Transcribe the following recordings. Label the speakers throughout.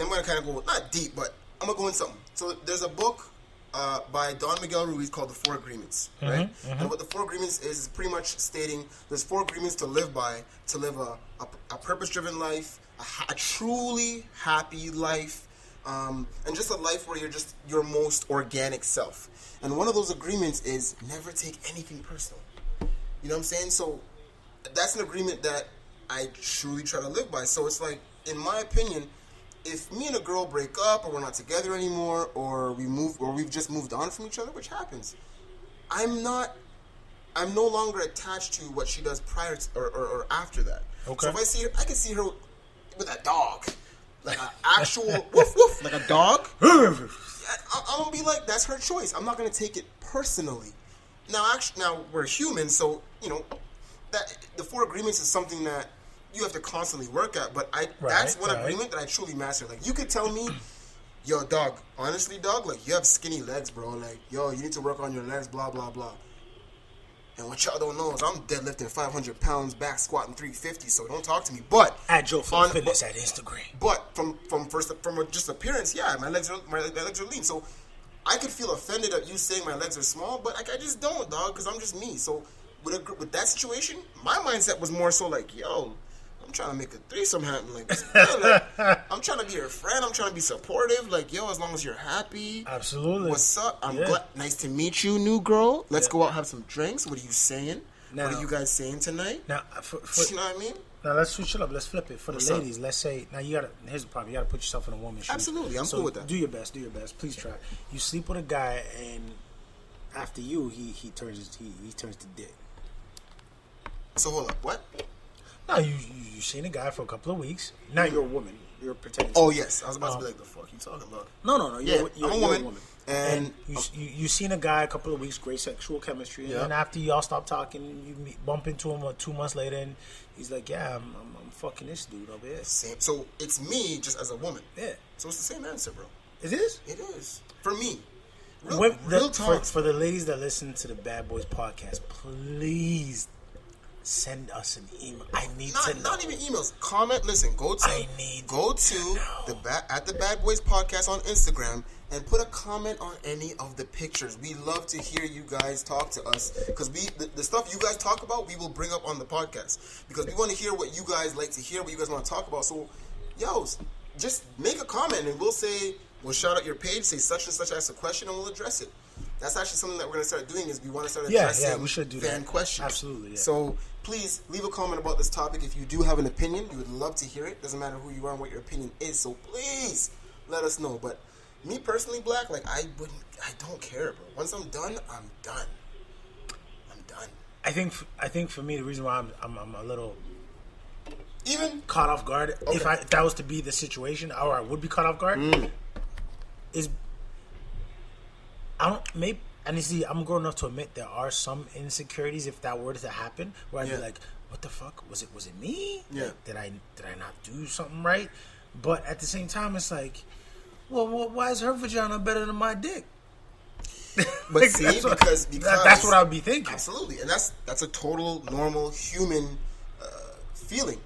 Speaker 1: and I'm going to kind of go, not deep, but I'm going to go in something. So there's a book by Don Miguel Ruiz called The Four Agreements, right? And what the Four Agreements is pretty much stating there's 4 agreements to live by, to live a purpose-driven life, a truly happy life, and just a life where you're just your most organic self. And one of those agreements is never take anything personal. You know what I'm saying? So that's an agreement that I truly try to live by. So it's like, in my opinion, if me and a girl break up, or we're not together anymore, or we've just moved on from each other, which happens, I'm no longer attached to what she does prior to, or after that. Okay. So if I see her, I can see her with a dog, like an actual woof woof, like a dog. I'm gonna be like, that's her choice. I'm not gonna take it personally. Now we're human, so that the 4 agreements is something that you have to constantly work at. But that's one agreement that I truly mastered. Like, you could tell me, yo, dog, honestly, dog, like, you have skinny legs, bro. Like, yo, you need to work on your legs, blah blah blah. And what y'all don't know is I'm deadlifting 500 pounds, back squatting 350. So don't talk to me. But
Speaker 2: at Joe Fitness at Instagram.
Speaker 1: But from just appearance, yeah, my legs are lean. So I could feel offended at you saying my legs are small, but I just don't, dog, because I'm just me. So with that situation, my mindset was more so like, yo, I'm trying to make a threesome happen. Like, I'm trying to be your friend. I'm trying to be supportive. Like, yo, as long as you're happy.
Speaker 2: Absolutely.
Speaker 1: What's up? I'm glad. Nice to meet you, new girl. Let's go out, have some drinks. What are you saying? Now, what are you guys saying tonight? Now, you know what I mean?
Speaker 2: Now, let's switch it up. Let's flip it. For the ladies, let's say, now here's the problem. You got to put yourself in a woman's shoes.
Speaker 1: Absolutely. I'm cool with that.
Speaker 2: Do your best. Please try. You sleep with a guy, and after you, he turns to dick.
Speaker 1: So, hold up. What?
Speaker 2: No, you seen a guy for a couple of weeks. Now you're a woman. You're pretending.
Speaker 1: Oh, yes. I was about to be like, the fuck you talking about?
Speaker 2: No. You're
Speaker 1: I'm a woman.
Speaker 2: And you seen a guy a couple of weeks, great sexual chemistry, and then after y'all stop talking, you bump into him 2 months later, and he's like, "Yeah, I'm fucking this dude over here."
Speaker 1: Same. So it's me just as a woman.
Speaker 2: Yeah.
Speaker 1: So it's the same answer, bro.
Speaker 2: It is.
Speaker 1: It is for me.
Speaker 2: Real talk. For the ladies that listen to the Bad Boys podcast, please send us an email. I need to know.
Speaker 1: Not even emails. Comment. Listen. Go to the Bad Boys Podcast on Instagram and put a comment on any of the pictures. We love to hear you guys talk to us, because the stuff you guys talk about, we will bring up on the podcast, because we want to hear what you guys like to hear, what you guys want to talk about. So, just make a comment and we'll shout out your page, say such and such, ask a question, and we'll address it. That's actually something that we're going to start doing, is we want to start addressing
Speaker 2: we should do
Speaker 1: fan
Speaker 2: that.
Speaker 1: questions.
Speaker 2: Absolutely, yeah.
Speaker 1: So please leave a comment about this topic. If you do have an opinion, we would love to hear it. Doesn't matter who you are and what your opinion is. So please let us know. But me personally, Black, like, I don't care, bro. Once I'm done, I'm done.
Speaker 2: I think for me, the reason why I'm a little
Speaker 1: even
Speaker 2: caught off guard, if that was to be the situation, or I would be caught off guard, is I'm grown enough to admit there are some insecurities if that were to happen, where I'd be like, what the fuck? Was it me?
Speaker 1: Yeah.
Speaker 2: Like, did I not do something right? But at the same time, it's like, well, why is her vagina better than my dick?
Speaker 1: But see, because
Speaker 2: that's what I would be thinking.
Speaker 1: Absolutely, and that's a total normal human feeling.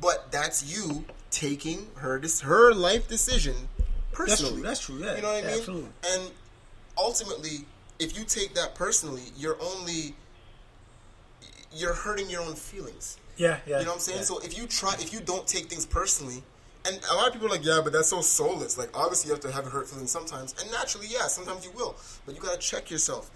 Speaker 1: But that's you taking her life decision personally.
Speaker 2: That's true. Yeah,
Speaker 1: you know what I mean.
Speaker 2: Absolutely.
Speaker 1: And ultimately, if you take that personally, you're hurting your own feelings.
Speaker 2: Yeah.
Speaker 1: You know what I'm saying? Yeah. So if you don't take things personally, and a lot of people are like, yeah, but that's so soulless. Like, obviously you have to have a hurt feeling sometimes, and naturally, yeah, sometimes you will. But you gotta check yourself.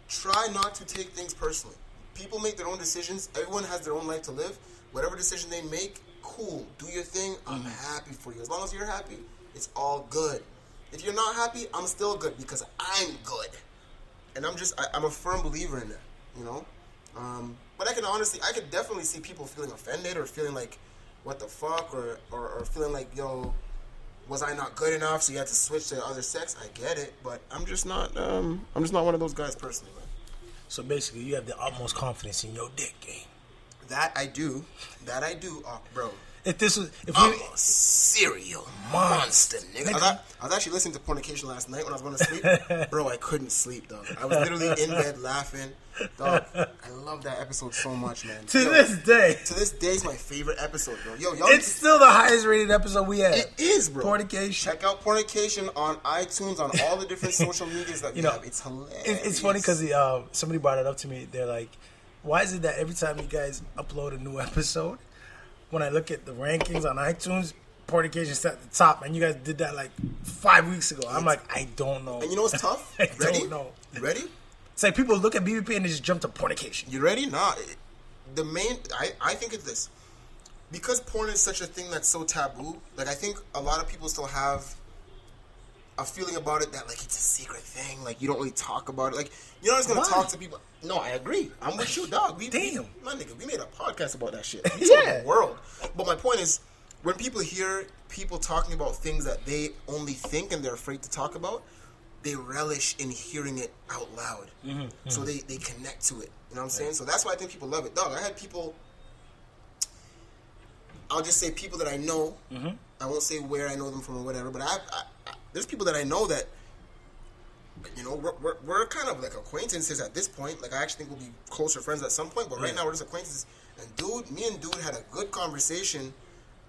Speaker 1: Try not to take things personally. People make their own decisions. Everyone has their own life to live. Whatever decision they make, cool. Do your thing. I'm happy for you. As long as you're happy, it's all good. If you're not happy, I'm still good, because I'm good. And I'm a firm believer in that, you know? But I could definitely see people feeling offended, or feeling like, what the fuck, or feeling like, yo, was I not good enough, so you had to switch to the other sex? I get it, but I'm just not one of those guys personally, man.
Speaker 2: So basically, you have the utmost confidence in your dick game.
Speaker 1: That I do, bro.
Speaker 2: if
Speaker 1: I'm a serial monster, nigga. I was actually listening to Pornication last night when I was going to sleep. Bro, I couldn't sleep, dog. I was literally in bed laughing. Dog, I love that episode so much, man.
Speaker 2: To this day,
Speaker 1: it's my favorite episode, bro. Yo,
Speaker 2: it's still the highest rated episode we have.
Speaker 1: It is, bro.
Speaker 2: Pornication.
Speaker 1: Check out Pornication on iTunes, on all the different social medias that we have. It's hilarious.
Speaker 2: It's funny because somebody brought it up to me. They're like, why is it that every time you guys upload a new episode, when I look at the rankings on iTunes, Pornication's at the top, and you guys did that like 5 weeks ago. I'm like, I don't know.
Speaker 1: And you know what's tough?
Speaker 2: I don't know.
Speaker 1: You ready?
Speaker 2: It's like people look at BBP and they just jump to Pornication.
Speaker 1: You ready? Nah. I think it's this. Because porn is such a thing that's so taboo, like I think a lot of people still have a feeling about it that like it's a secret thing, like you don't really talk about it. Like you're not just gonna talk to people. No, I agree. I'm with you, dog.
Speaker 2: Damn.
Speaker 1: My nigga, we made a podcast about that shit.
Speaker 2: Yeah.
Speaker 1: The world. But my point is, when people hear people talking about things that they only think and they're afraid to talk about, they relish in hearing it out loud. Mm-hmm. So they connect to it. You know what I'm saying? So that's why I think people love it. Dog, I had people, I'll just say people that I know. Mm-hmm. I won't say where I know them from or whatever, but there's people that I know that, you know, we're kind of like acquaintances at this point. Like I actually think we'll be closer friends at some point, but right now we're just acquaintances. And me and dude had a good conversation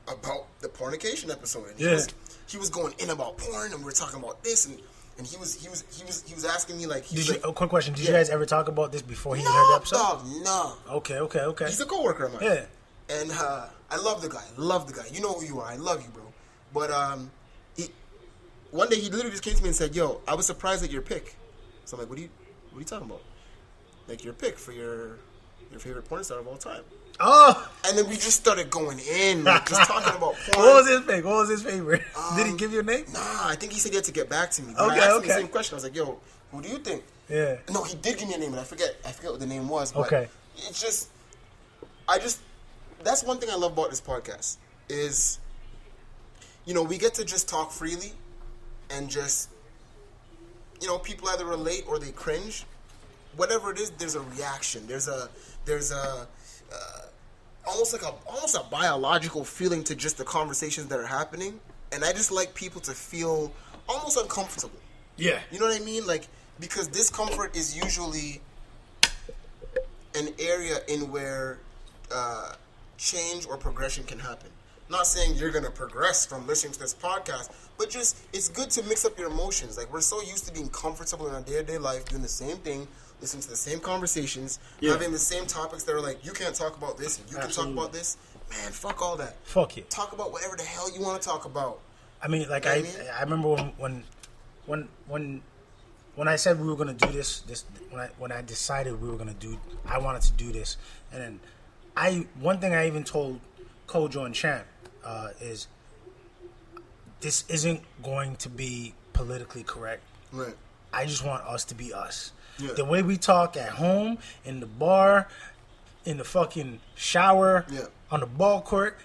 Speaker 1: about the Pornication episode. And he was going in about porn, and we were talking about this, and he was asking me like,
Speaker 2: quick question: did you guys ever talk about this before he heard the episode?
Speaker 1: Dog, no.
Speaker 2: Okay.
Speaker 1: He's a coworker of mine.
Speaker 2: Yeah.
Speaker 1: And I love the guy. You know who you are. I love you, bro. But one day he literally just came to me and said, "Yo, I was surprised at your pick." So I'm like, "What are you talking about? Like your pick for your favorite porn star of all time?"
Speaker 2: Oh.
Speaker 1: And then we just started going in, like, just talking about porn.
Speaker 2: What was his favorite? Did he give you a name?
Speaker 1: Nah, I think he said he had to get back to me. But I asked him the same question. I was like, "Yo, who do you think?"
Speaker 2: Yeah.
Speaker 1: No, he did give me a name, but I forget what the name was. But
Speaker 2: okay.
Speaker 1: It's just, that's one thing I love about this podcast is, you know, we get to just talk freely and just, you know, people either relate or they cringe. Whatever it is, there's a reaction. There's a almost a biological feeling to just the conversations that are happening. And I just like people to feel almost uncomfortable.
Speaker 2: Yeah.
Speaker 1: You know what I mean? Like, because discomfort is usually an area in where change or progression can happen. Not saying you're going to progress from listening to this podcast, but just it's good to mix up your emotions. Like, we're so used to being comfortable in our day-to-day life, doing the same thing, listening to the same conversations, having the same topics that are like, you can't talk about this, and you can talk about this. Man, fuck all that.
Speaker 2: Fuck it.
Speaker 1: Talk about whatever the hell you want to talk about.
Speaker 2: I mean, like, I remember when I said we were gonna do this when I decided we were gonna do, I wanted to do this, and then one thing I even told Kojo and Champ is this isn't going to be politically correct.
Speaker 1: Right.
Speaker 2: I just want us to be us.
Speaker 1: Yeah.
Speaker 2: The way we talk at home, in the bar, in the fucking shower, on the ball court,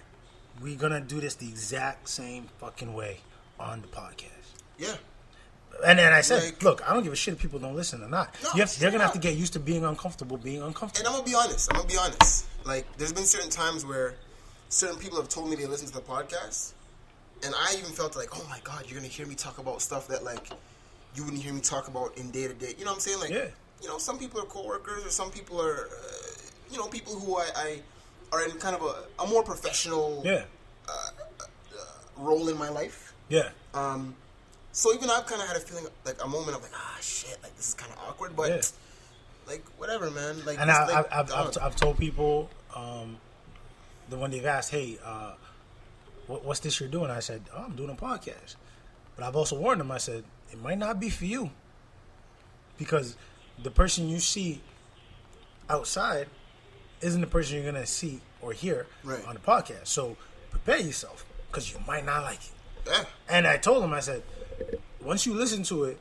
Speaker 2: we're gonna do this the exact same fucking way on the podcast.
Speaker 1: Yeah.
Speaker 2: And then I said, like, look, I don't give a shit if people don't listen or not.
Speaker 1: No,
Speaker 2: they're going to have to get used to being uncomfortable. And
Speaker 1: I'm going to be honest. Like, there's been certain times where certain people have told me they listen to the podcast. And I even felt like, oh my God, you're going to hear me talk about stuff that, like, you wouldn't hear me talk about in day-to-day. You know what I'm saying? Like, you know, some people are coworkers or some people are, you know, people who I are in kind of a more professional role in my life.
Speaker 2: Yeah.
Speaker 1: So even I've kind of had a feeling, like a moment of like, shit, like this is kind of awkward, but like whatever, man. Like,
Speaker 2: and I've told people, the one they've asked, hey, what's this you're doing? I said, I'm doing a podcast, but I've also warned them. I said it might not be for you because the person you see outside isn't the person you're gonna see or hear on the podcast. So prepare yourself because you might not like it.
Speaker 1: Yeah. And
Speaker 2: I told him, I said, once you listen to it,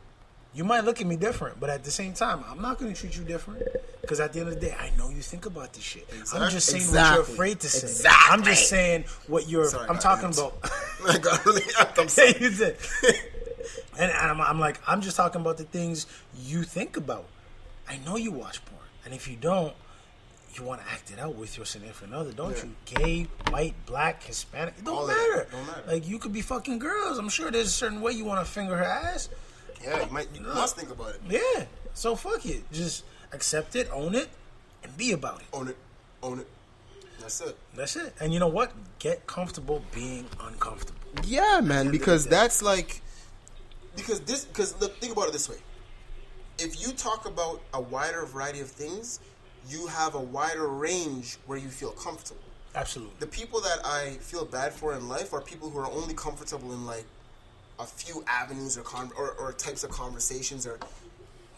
Speaker 2: you might look at me different, but at the same time, I'm not going to treat you different because at the end of the day, I know you think about this shit. Exactly. I'm just saying what you're afraid to say.
Speaker 1: Exactly.
Speaker 2: I'm just saying what you're.
Speaker 1: Sorry,
Speaker 2: I'm talking about.
Speaker 1: I got really. I'm sorry.
Speaker 2: You did. And I'm like, I'm just talking about the things you think about. I know you watch porn, and if you don't, you want to act it out with your significant other, don't you? Gay, white, black, Hispanic, it don't matter.
Speaker 1: Don't matter.
Speaker 2: Like, you could be fucking girls. I'm sure there's a certain way you want to finger her ass.
Speaker 1: Yeah, you must think about it.
Speaker 2: Yeah. So fuck it. Just accept it, own it, and be about it.
Speaker 1: Own it. That's it.
Speaker 2: And you know what? Get comfortable being uncomfortable.
Speaker 1: Yeah, man, because that's like... Because look, think about it this way. If you talk about a wider variety of things, you have a wider range where you feel comfortable.
Speaker 2: Absolutely.
Speaker 1: The people that I feel bad for in life are people who are only comfortable in like a few avenues or types of conversations, or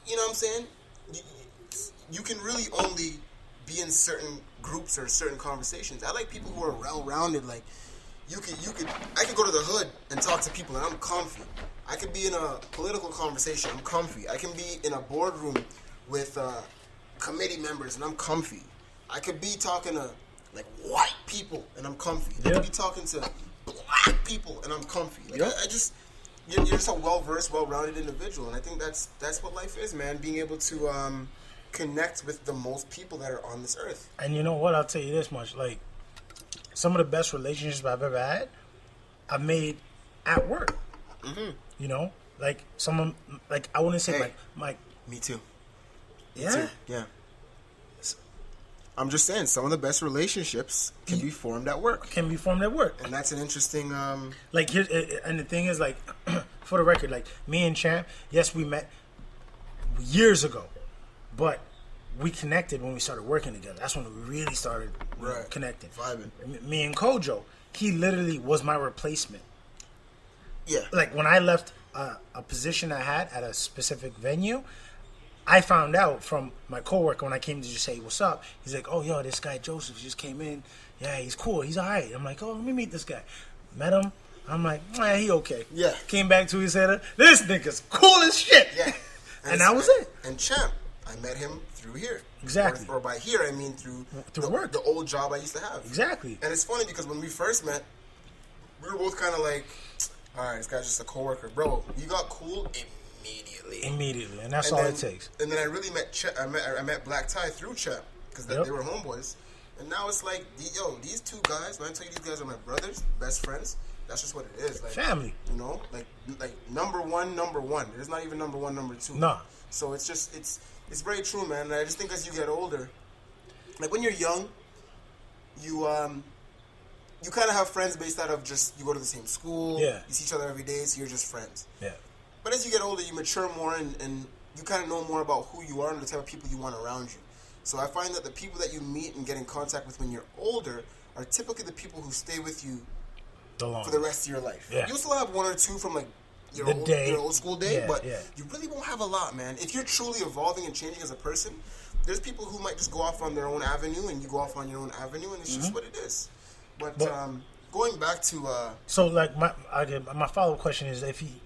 Speaker 1: you know what I'm saying? You can really only be in certain groups or certain conversations. I like people who are well-rounded. Like I could go to the hood and talk to people and I'm comfy. I could be in a political conversation, I'm comfy. I can be in a boardroom with committee members and I'm comfy. I could be talking to like white people and I'm comfy. I could be talking to black people and I'm comfy. Like, you're just a well-versed, well-rounded individual, and I think that's what life is, man. Being able to connect with the most people that are on this earth.
Speaker 2: And you know what? I'll tell you this much: like, some of the best relationships I've ever had, I've made at work. Mm-hmm. You know, like someone, like I wouldn't say like
Speaker 1: me too.
Speaker 2: Yeah,
Speaker 1: me too. Yeah. I'm just saying, some of the best relationships can be formed at work.
Speaker 2: And
Speaker 1: that's an interesting...
Speaker 2: Like, here's, and the thing is, like, for the record, like, me and Champ, yes, we met years ago, but we connected when we started working together. That's when we really started connecting.
Speaker 1: Vibing.
Speaker 2: Me and Kojo, he literally was my replacement.
Speaker 1: Yeah.
Speaker 2: Like, when I left a position I had at a specific venue, I found out from my coworker when I came to just say, what's up? He's like, oh, yo, this guy Joseph just came in. Yeah, he's cool. He's all right. I'm like, oh, let me meet this guy. Met him. I'm like, he okay.
Speaker 1: Yeah.
Speaker 2: Came back to his head. This nigga's cool as shit.
Speaker 1: Yeah.
Speaker 2: And that was it.
Speaker 1: And Champ, I met him through here.
Speaker 2: Exactly.
Speaker 1: Or by here, I mean through
Speaker 2: work.
Speaker 1: The old job I used to have.
Speaker 2: Exactly.
Speaker 1: And it's funny because when we first met, we were both kind of like, all right, this guy's just a coworker. Bro, you got cool immediately, and
Speaker 2: that's all it takes.
Speaker 1: And then I really met I met Blkk Ty through Chet because they were homeboys, and now it's like, these two guys. When I tell you these guys are my brothers, best friends, that's just what it is. Like
Speaker 2: family,
Speaker 1: you know, like number one. There's not even number one, number two.
Speaker 2: Nah.
Speaker 1: So it's just it's very true, man. And I just think as you get older, like when you're young, you kind of have friends based out of just you go to the same school, you see each other every day, so you're just friends.
Speaker 2: Yeah.
Speaker 1: But as you get older, you mature more and you kind of know more about who you are and the type of people you want around you. So I find that the people that you meet and get in contact with when you're older are typically the people who stay with you for the rest of your life. Yeah. You still have one or two from like your old school day, but you really won't have a lot, man. If you're truly evolving and changing as a person, there's people who might just go off on their own avenue and you go off on your own avenue, and it's just what it is. But going back to...
Speaker 2: so, like, my follow-up question is if he...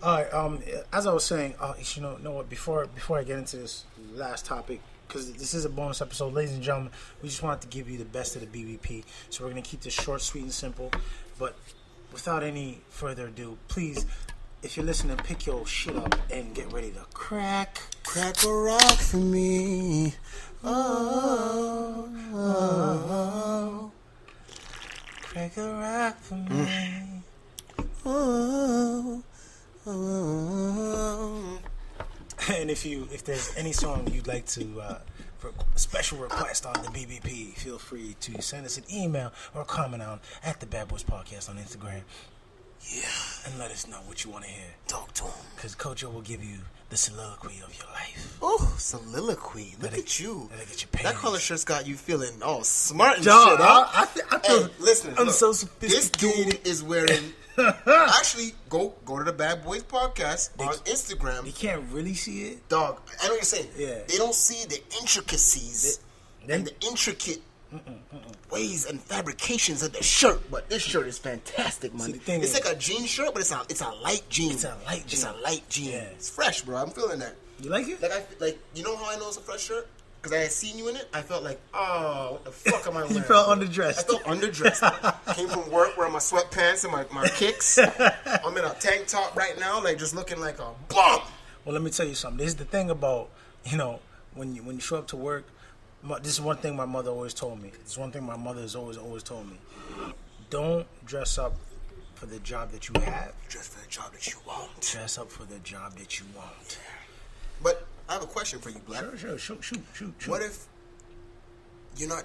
Speaker 2: All right, as I was saying, you know what, before I get into this last topic, because this is a bonus episode, ladies and gentlemen, we just wanted to give you the best of the BBP, so we're going to keep this short, sweet, and simple, but without any further ado, please, if you're listening, pick your shit up and get ready to crack
Speaker 1: a rock for me. Oh.
Speaker 2: Crack a rock for me.
Speaker 1: Oh.
Speaker 2: And if there's any song you'd like to special request on the BBP, feel free to send us an email or comment on at TheBadBoysPodcast on Instagram.
Speaker 1: Yeah.
Speaker 2: And let us know what you want to hear.
Speaker 1: Talk to him.
Speaker 2: Because Kojo will give you the soliloquy of your life.
Speaker 1: Oh, soliloquy. Look at you. That color shirt's got you feeling all smart and
Speaker 2: Dog,
Speaker 1: shit, huh?
Speaker 2: I feel,
Speaker 1: hey, listen,
Speaker 2: I'm so sophisticated.
Speaker 1: This dude is wearing... Actually, go to the Bad Boys Podcast on Instagram.
Speaker 2: You can't really see it.
Speaker 1: Dog, I know what you're saying.
Speaker 2: Yeah.
Speaker 1: They don't see the intricacies and the intricate ways and fabrications of the shirt, but this shirt is fantastic, man. It's like a jean shirt, but it's a light jean.
Speaker 2: It's a light jean.
Speaker 1: Yeah. It's fresh, bro. I'm feeling that.
Speaker 2: You like it?
Speaker 1: Like you know how I know it's a fresh shirt? Because I had seen you in it. I felt like, oh, what the fuck am I wearing?
Speaker 2: You felt underdressed.
Speaker 1: I felt underdressed. Came from work wearing my sweatpants and my kicks. I'm in a tank top right now, like just looking like a bum.
Speaker 2: Well, let me tell you something. This is the thing about, when you show up to work. This is one thing my mother always told me. It's one thing my mother has always told me. Don't dress up for the job that you have.
Speaker 1: Dress for the job that you want.
Speaker 2: Dress up for the job that you want.
Speaker 1: But I have a question for you, Black.
Speaker 2: Sure. Shoot.
Speaker 1: What if you're not